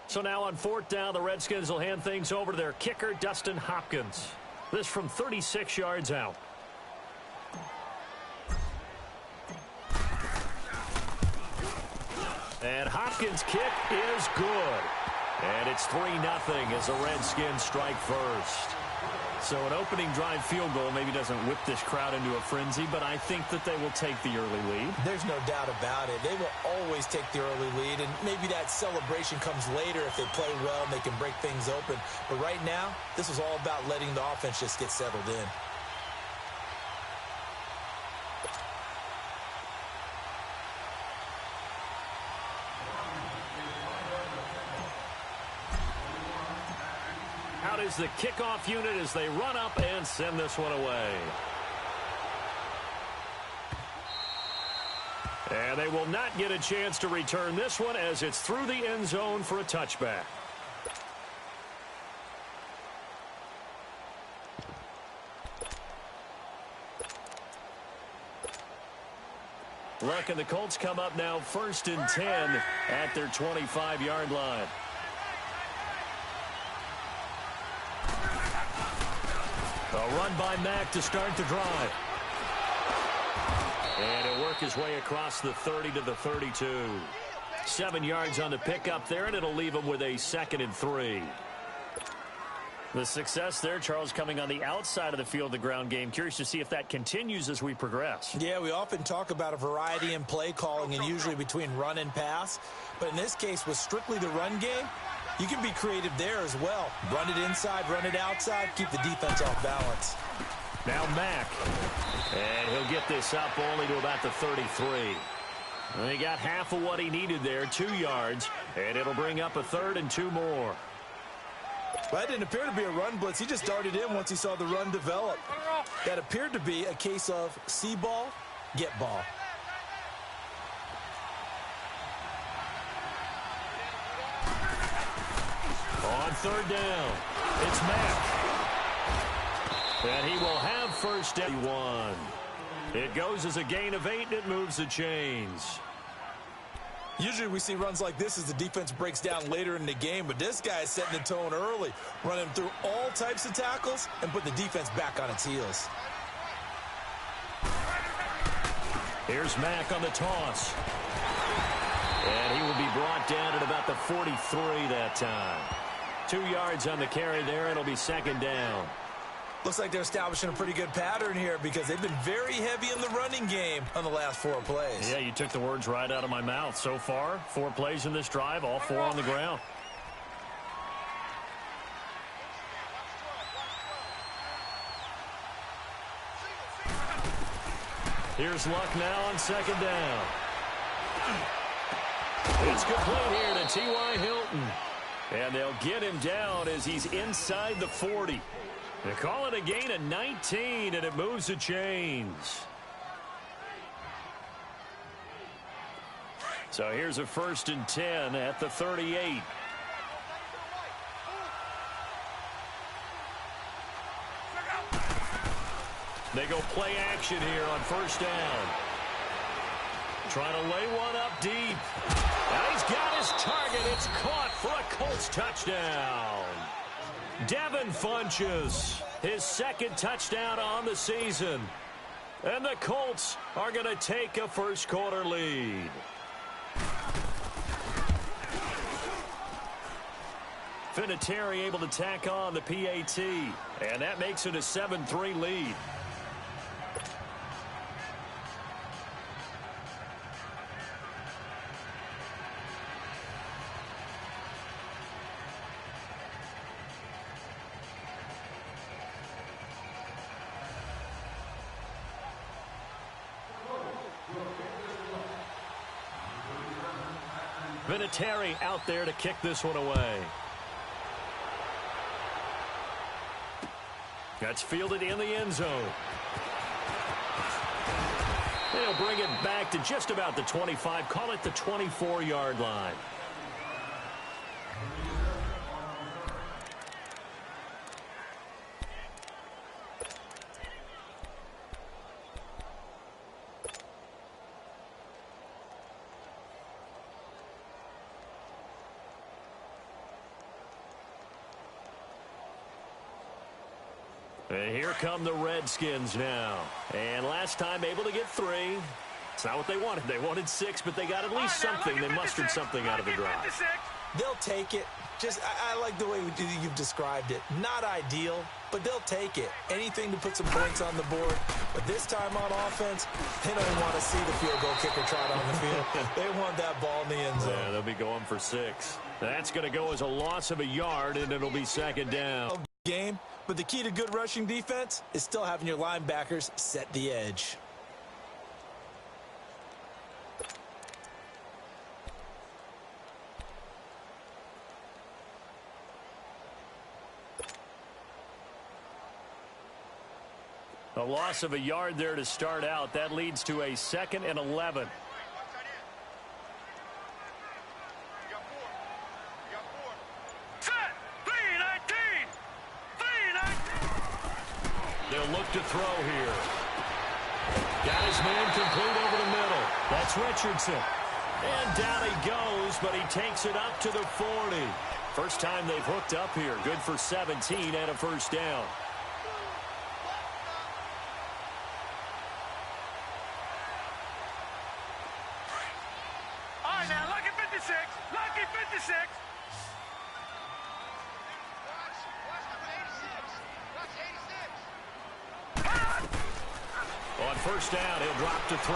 So now on 4th down, the Redskins will hand things over to their kicker, Dustin Hopkins. This from 36 yards out. And Hopkins' kick is good. And it's 3-0 as the Redskins strike first. So an opening drive field goal maybe doesn't whip this crowd into a frenzy, but I think that they will take the early lead. There's no doubt about it. They will always take the early lead, and maybe that celebration comes later if they play well and they can break things open. But right now, this is all about letting the offense just get settled in. Out is the kickoff unit as they run up and send this one away. And they will not get a chance to return this one as it's through the end zone for a touchback. Look, and the Colts come up now 1st and 10 at their 25-yard line. A run by Mack to start the drive. And he'll work his way across the 30 to the 32. 7 yards on the pickup there, and it'll leave him with a 2nd and 3. The success there, Charles, coming on the outside of the field, the ground game. Curious to see if that continues as we progress. Yeah, we often talk about a variety in play calling and usually between run and pass. But in this case, with strictly the run game, you can be creative there as well. Run it inside, run it outside, keep the defense off balance. Now Mack. And he'll get this up only to about the 33. He got half of what he needed there, 2 yards, and it'll bring up a 3rd and 2 more. Well, that didn't appear to be a run blitz. He just darted in once he saw the run develop. That appeared to be a case of see ball, get ball. On 3rd down, it's Mack. And he will have 1st down. 1. It goes as a gain of 8, and it moves the chains. Usually we see runs like this as the defense breaks down later in the game, but this guy is setting the tone early, running through all types of tackles and put the defense back on its heels. Here's Mack on the toss. And he will be brought down at about the 43 that time. 2 yards on the carry there. It'll be 2nd down. Looks like they're establishing a pretty good pattern here because they've been very heavy in the running game on the last 4 plays. Yeah, you took the words right out of my mouth. So far, 4 plays in this drive, all 4 on the ground. Here's Luck now on 2nd down. It's complete here to T.Y. Hilton. And they'll get him down as he's inside the 40. They call it a gain of 19, and it moves the chains. So here's a 1st and 10 at the 38. They go play action here on 1st down. Trying to lay one up deep. And he's got his target. It's caught for a Colts touchdown. Devin Funchess, his 2nd touchdown on the season. And the Colts are going to take a 1st quarter lead. Vinatieri able to tack on the PAT. And that makes it a 7-3 lead. Vinatieri out there to kick this one away. That's fielded in the end zone. They'll bring it back to just about the 25. Call it the 24-yard line. And here come the Redskins now. And last time able to get 3. It's not what they wanted. They wanted 6, but they got at least something. They mustered something out of the drive. They'll take it. I like the way you've described it. Not ideal, but they'll take it. Anything to put some points on the board. But this time on offense, they don't want to see the field goal kicker trot on the field. They want that ball in the end zone. Yeah, they'll be going for 6. That's going to go as a loss of a yard, and it'll be second down. Game, but the key to good rushing defense is still having your linebackers set the edge. A loss of a yard there to start out. That leads to a 2nd and 11. They'll look to throw here. Got his man complete over the middle. That's Richardson. And down he goes, but he takes it up to the 40. First time they've hooked up here. Good for 17 and a first down. All right, now, lucky 56. Lucky 56. On first down, he'll drop to throw.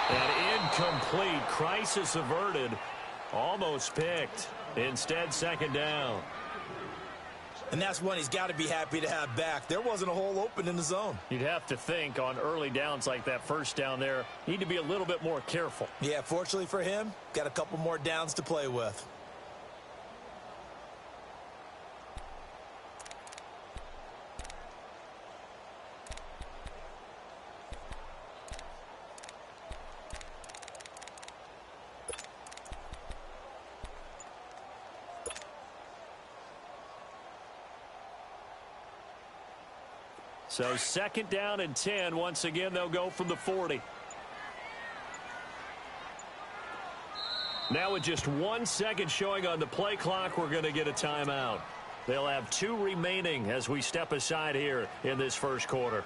And incomplete. Crisis averted. Almost picked. Instead, second down. And that's one he's got to be happy to have back. There wasn't a hole open in the zone. You'd have to think on early downs like that first down there, need to be a little bit more careful. Yeah, fortunately for him, got a couple more downs to play with. So second down and 10. Once again, they'll go from the 40. Now with just 1 second showing on the play clock, we're going to get a timeout. They'll have 2 remaining as we step aside here in this first quarter.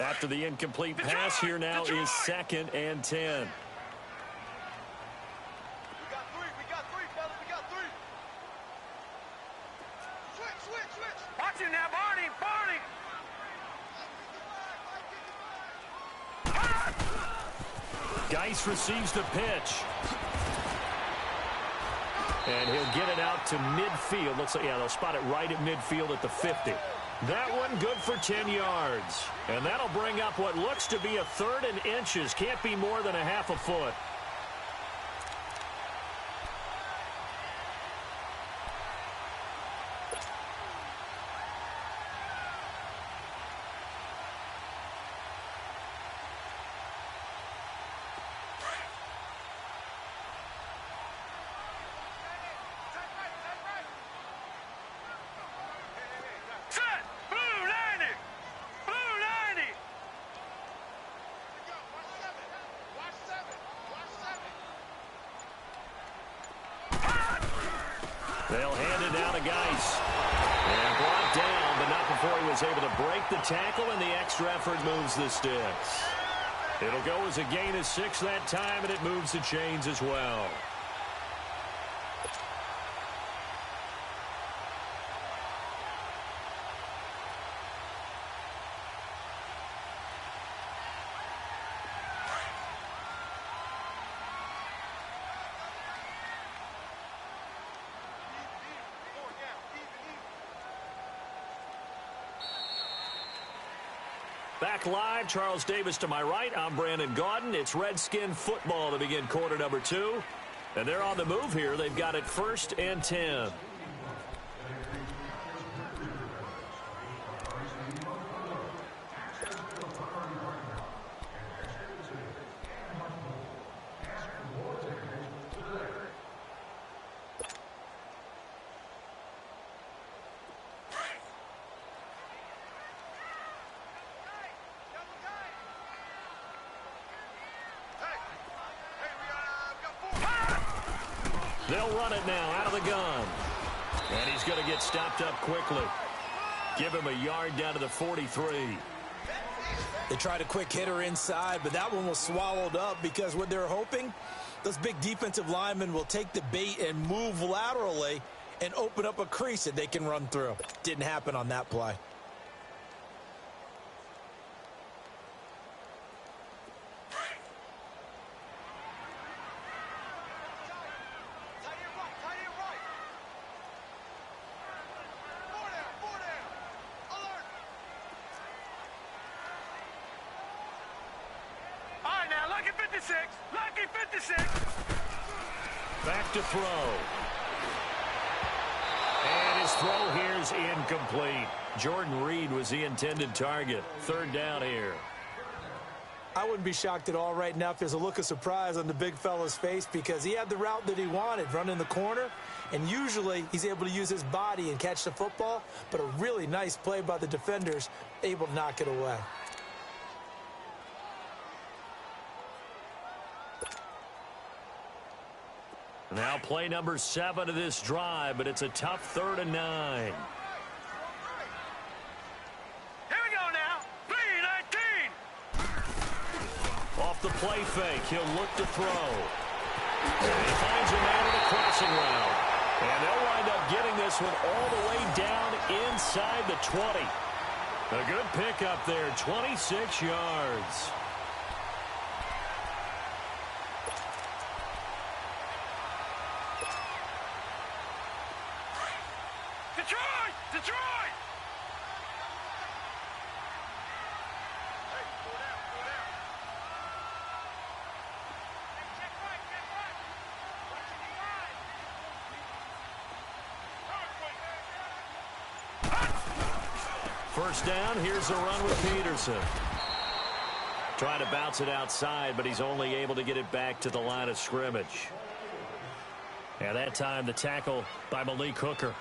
After the incomplete pass, here now is second and 10. We got 3, fellas, we got 3. Switch. Watch him now, Barney. Geis receives the pitch. And he'll get it out to midfield. Looks like, yeah, they'll spot it right at midfield at the 50. That one good for 10 yards. And that'll bring up what looks to be a 3rd and inches. Can't be more than a half a foot. They'll hand it down to Geis. And brought down, but not before he was able to break the tackle, and the extra effort moves the sticks. It'll go as a gain of 6 that time, and it moves the chains as well. Back live, Charles Davis to my right. I'm Brandon Gaudin. It's Redskin football to begin quarter number 2. And they're on the move here. They've got it 1st and 10. They'll run it now out of the gun. And he's going to get stopped up quickly. Give him a yard down to the 43. They tried a quick hitter inside, but that one was swallowed up because what they're hoping, those big defensive linemen will take the bait and move laterally and open up a crease that they can run through. Didn't happen on that play. Lucky 56! Lucky 56! Back to throw. And his throw here's incomplete. Jordan Reed was the intended target. Third down here. I wouldn't be shocked at all right now if there's a look of surprise on the big fella's face because he had the route that he wanted, running the corner, and usually he's able to use his body and catch the football, but a really nice play by the defenders, able to knock it away. Now play number 7 of this drive, but it's a tough 3rd and 9. Here we go now. 3-19. Off the play fake, he'll look to throw. And he finds a man in a crossing route. And they'll wind up getting this one all the way down inside the 20. A good pickup there, 26 yards. Detroit! Detroit! Hey, go down, go down. Check right, check right. Watching the line. First down, here's a run with Peterson. Trying to bounce it outside, but he's only able to get it back to the line of scrimmage. And that time, the tackle by Malik Hooker.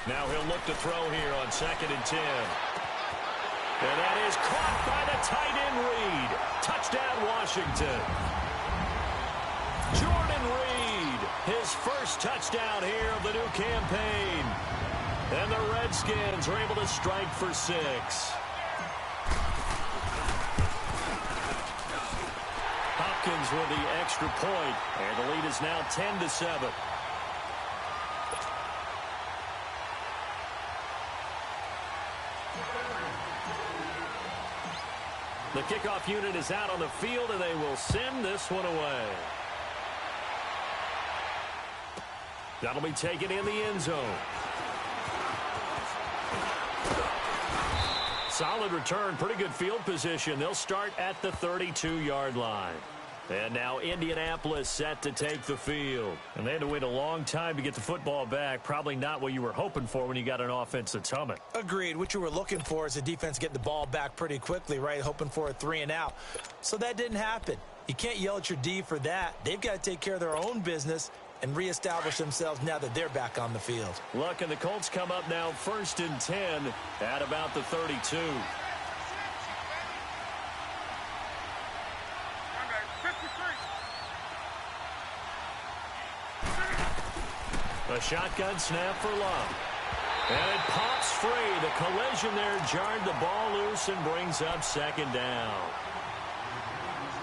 Now he'll look to throw here on 2nd and 10. And that is caught by the tight end Reed. Touchdown, Washington. Jordan Reed, his first touchdown here of the new campaign. And the Redskins are able to strike for 6. Hopkins with the extra point, and the lead is now 10-7. The kickoff unit is out on the field, and they will send this one away. That'll be taken in the end zone. Solid return, pretty good field position. They'll start at the 32-yard line. And now Indianapolis set to take the field. And they had to wait a long time to get the football back. Probably not what you were hoping for when you got an offense that's humming. Agreed. What you were looking for is the defense getting the ball back pretty quickly, right? Hoping for a 3-and-out. So that didn't happen. You can't yell at your D for that. They've got to take care of their own business and reestablish themselves now that they're back on the field. Look, and the Colts come up now 1st and 10 at about the 32. A shotgun snap for Love. And it pops free. The collision there jarred the ball loose and brings up 2nd down.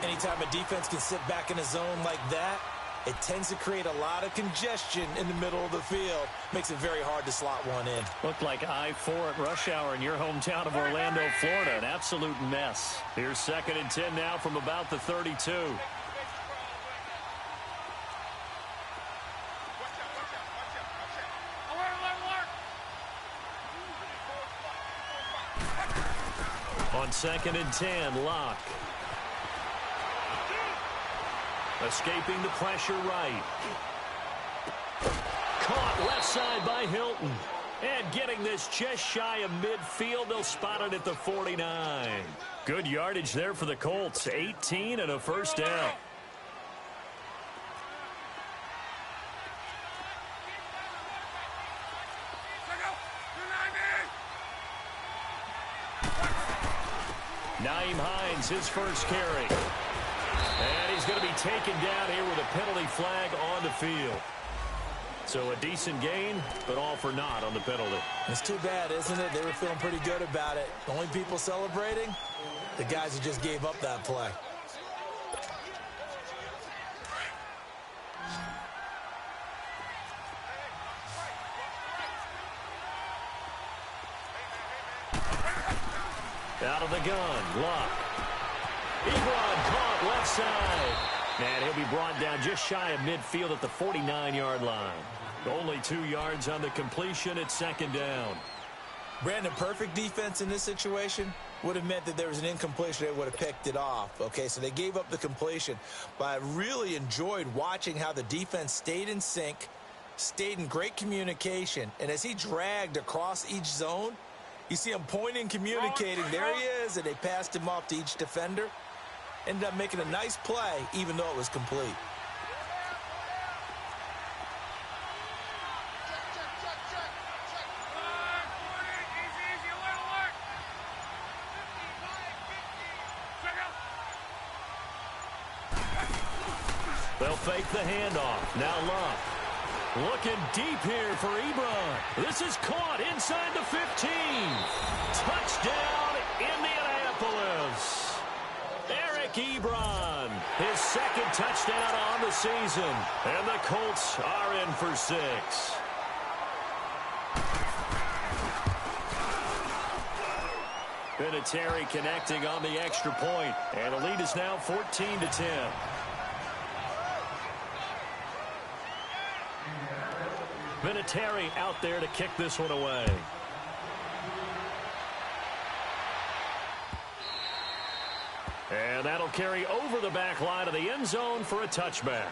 Anytime a defense can sit back in a zone like that, it tends to create a lot of congestion in the middle of the field. Makes it very hard to slot one in. Looked like I-4 at rush hour in your hometown of Orlando, Florida. An absolute mess. Here's 2nd and 10 now from about the 32. On 2nd and 10, Locke. Escaping the pressure right. Caught left side by Hilton. And getting this just shy of midfield, they'll spot it at the 49. Good yardage there for the Colts. 18 and a first down. Nyheim Hines, his first carry. And he's going to be taken down here with a penalty flag on the field. So a decent gain, but all for naught on the penalty. It's too bad, isn't it? They were feeling pretty good about it. The only people celebrating, the guys who just gave up that play. Out of the gun, Luck. Ebron caught left side. And he'll be brought down just shy of midfield at the 49-yard line. Only 2 yards on the completion at second down. Brandon, perfect defense in this situation would have meant that there was an incompletion. They would have picked it off. Okay, so they gave up the completion. But I really enjoyed watching how the defense stayed in sync, stayed in great communication. And as he dragged across each zone, you see him pointing, communicating. There he is, and they passed him off to each defender. Ended up making a nice play, even though it was complete. They'll fake the handoff. Now Luck. Looking deep here for Ebron. This is caught inside the 15. Touchdown, Indianapolis. Eric Ebron, his second touchdown on the season. And the Colts are in for 6. Vinatieri connecting on the extra point. And the lead is now 14-10. Vinatieri out there to kick this one away. And that'll carry over the back line of the end zone for a touchback.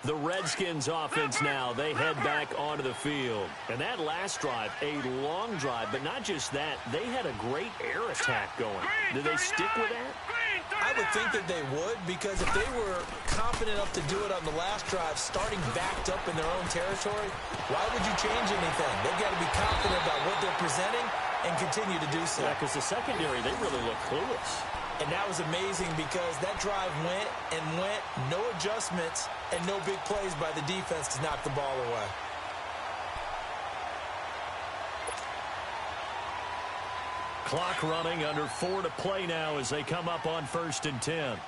The Redskins offense now, they head back onto the field. And that last drive, a long drive, but not just that, they had a great air attack going. Did they stick with that? I would think that they would, because if they were confident enough to do it on the last drive, starting backed up in their own territory, why would you change anything? They've got to be confident about what they're presenting and continue to do so. Yeah, because the secondary, they really look clueless. And that was amazing because that drive went and went, no adjustments, and no big plays by the defense to knock the ball away. Clock running, under 4 to play now as they come up on 1st and 10.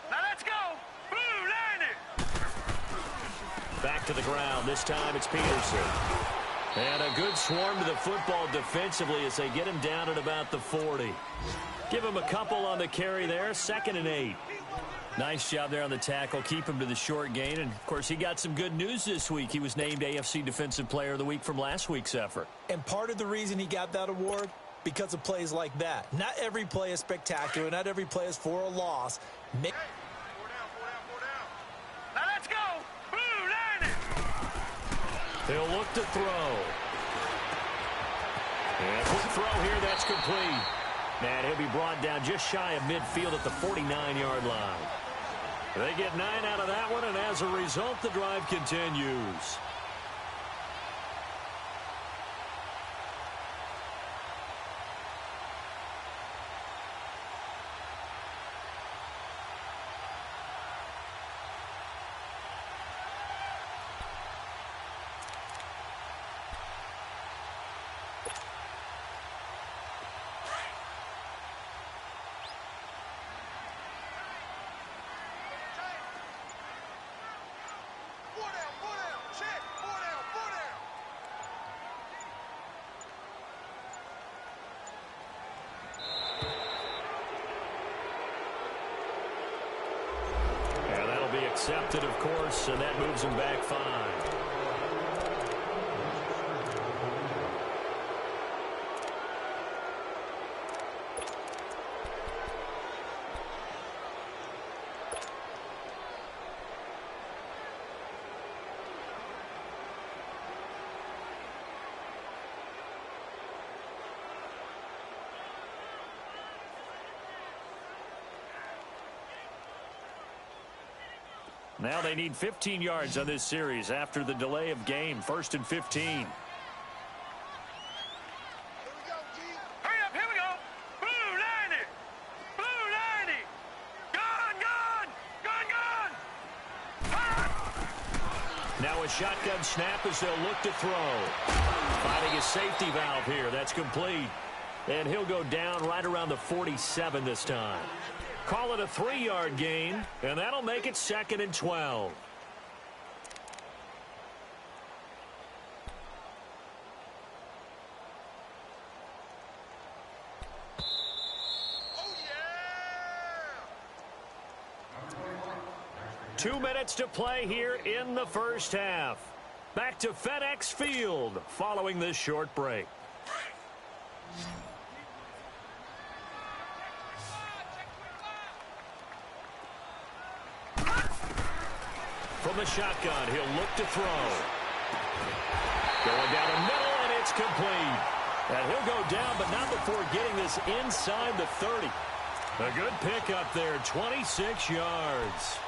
Now let's go. Blue line it. Back to the ground. This time it's Peterson. And a good swarm to the football defensively as they get him down at about the 40. Give him a couple on the carry there. 2nd and 8. Nice job there on the tackle. Keep him to the short gain. And, of course, he got some good news this week. He was named AFC Defensive Player of the Week from last week's effort. And part of the reason he got that award, because of plays like that. Not every play is spectacular. Not every play is for a loss. Now let's go. Blue line it. He'll look to throw. And a quick throw here. That's complete. And he'll be brought down just shy of midfield at the 49-yard line. They get 9 out of that one, and as a result, the drive continues. accepted, of course, and that moves him back 5. Now they need 15 yards on this series after the delay of game. 1st and 15. Here we go, G. Hurry up, here we go. Blue 90. Blue 90. Gone. Now a shotgun snap as they'll look to throw. Finding his safety valve here. That's complete. And he'll go down right around the 47 this time. Call it a 3-yard gain, and that'll make it 2nd and 12. Oh, yeah. 2 minutes to play here in the first half. Back to FedEx Field following this short break. From the shotgun, he'll look to throw. Going down the middle, and it's complete. And he'll go down, but not before getting this inside the 30. A good pickup there, 26 yards.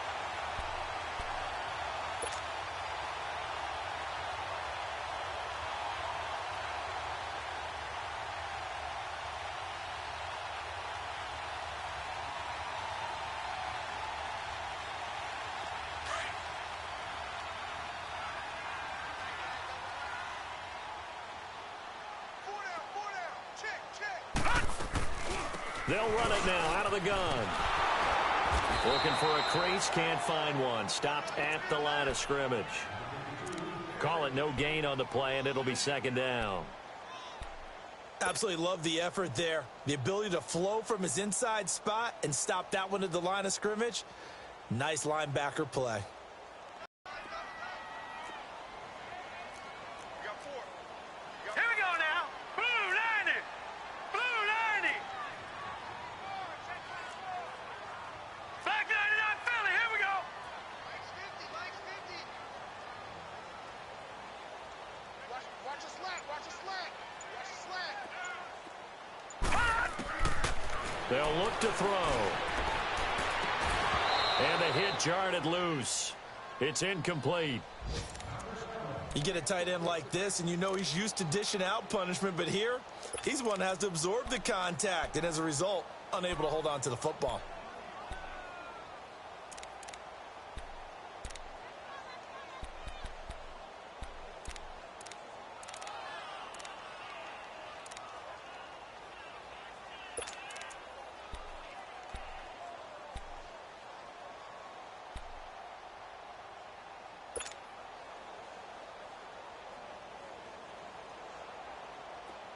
They'll run it now out of the gun. Looking for a crease, can't find one. Stopped at the line of scrimmage. Call it no gain on the play, and it'll be 2nd down. Absolutely love the effort there. The ability to flow from his inside spot and stop that one at the line of scrimmage. Nice linebacker play. Here we go now. Blue 90. Blue 90. Black 99 Philly. Here we go. Likes 50. Likes 50. Watch a slack. Watch a slack. Watch a slack. They'll look to throw. And the hit jarred it loose. It's incomplete. You get a tight end like this, and you know he's used to dishing out punishment, but here, he's one that has to absorb the contact, and as a result, unable to hold on to the football.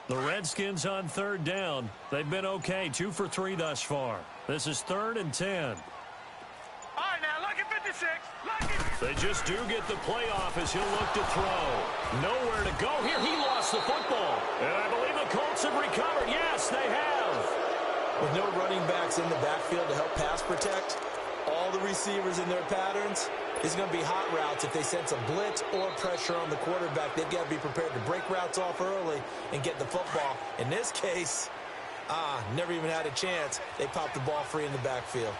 The Redskins on 3rd down. They've been okay, 2 for 3 thus far. This is 3rd and 10. All right, now, lucky 56. Lucky. They just do get the playoff as he'll look to throw. Nowhere to go here. He lost the football. And I believe the Colts have recovered. Yes, they have. With no running backs in the backfield to help pass protect, all the receivers in their patterns, it's going to be hot routes. If they sense a blitz or pressure on the quarterback, they've got to be prepared to break routes off early and get the football. In this case, never even had a chance. They popped the ball free in the backfield.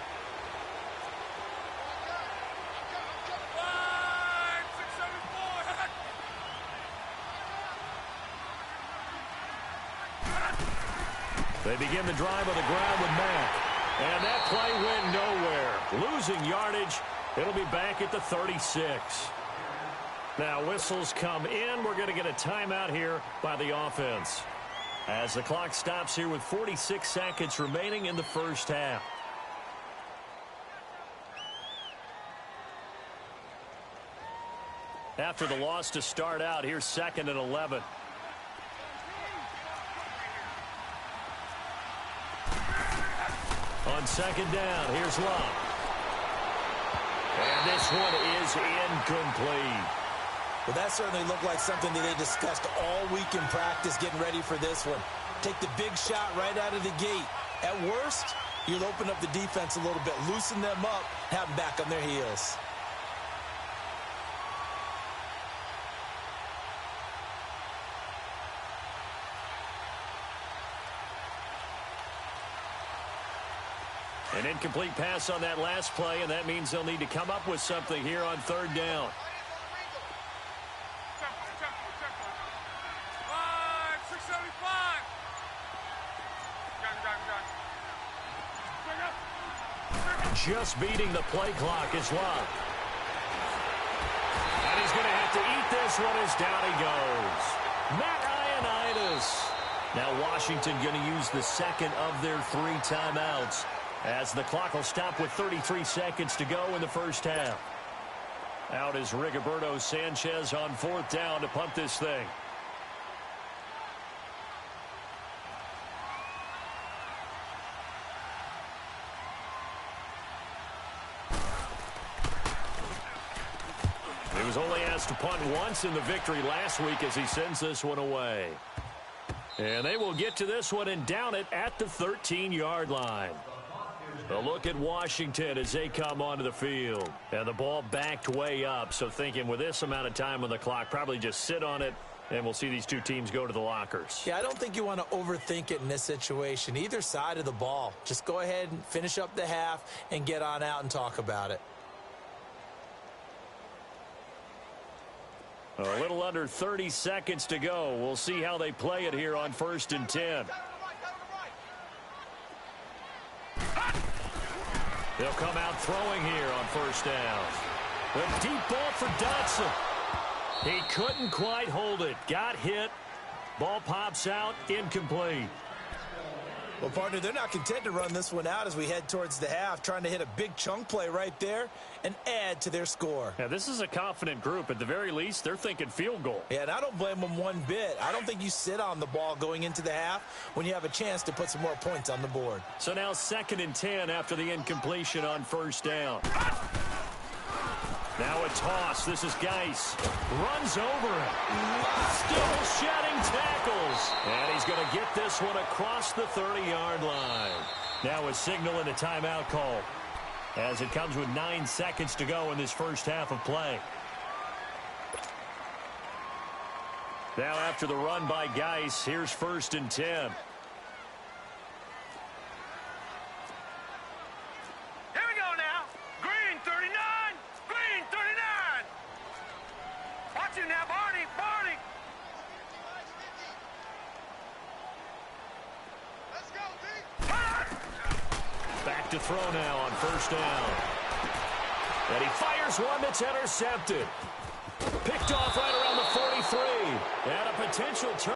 They begin the drive on the ground with Mack. And that play went nowhere. Losing yardage. It'll be back at the 36. Now whistles come in. We're going to get a timeout here by the offense. As the clock stops here with 46 seconds remaining in the first half. After the loss to start out, here's 2nd and 11. On 2nd down, here's Love. And this one is incomplete. Well, that certainly looked like something that they discussed all week in practice getting ready for this one. Take the big shot right out of the gate. At worst, you'll open up the defense a little bit, loosen them up, have them back on their heels. An incomplete pass on that last play, and that means they'll need to come up with something here on third down. Just beating the play clock is Love. And he's going to have to eat this one as down he goes. Matt Ioannidis. Now Washington going to use the second of their 3 timeouts as the clock will stop with 33 seconds to go in the first half. Out is Rigoberto Sanchez on 4th down to punt this thing. He was only asked to punt once in the victory last week as he sends this one away. And they will get to this one and down it at the 13-yard line. A look at Washington as they come onto the field. And the ball backed way up, so thinking with this amount of time on the clock, probably just sit on it, and we'll see these two teams go to the lockers. Yeah, I don't think you want to overthink it in this situation. Either side of the ball. Just go ahead and finish up the half and get on out and talk about it. A little under 30 seconds to go. We'll see how they play it here on 1st and 10. They'll come out throwing here on 1st down. A deep ball for Dotson. He couldn't quite hold it. Got hit. Ball pops out. Incomplete. Well, partner, they're not content to run this one out as we head towards the half, trying to hit a big chunk play right there and add to their score. Yeah, this is a confident group. At the very least, they're thinking field goal. Yeah, and I don't blame them one bit. I don't think you sit on the ball going into the half when you have a chance to put some more points on the board. So now 2nd and 10 after the incompletion on 1st down. Now a toss. This is Geis. Runs over it. Still shedding tackles. And he's going to get this one across the 30-yard line. Now a signal and a timeout call as it comes with 9 seconds to go in this first half of play. Now after the run by Geis, here's 1st and 10. To throw now on 1st down. And he fires one that's intercepted. Picked off right around the 43. And a potential turn.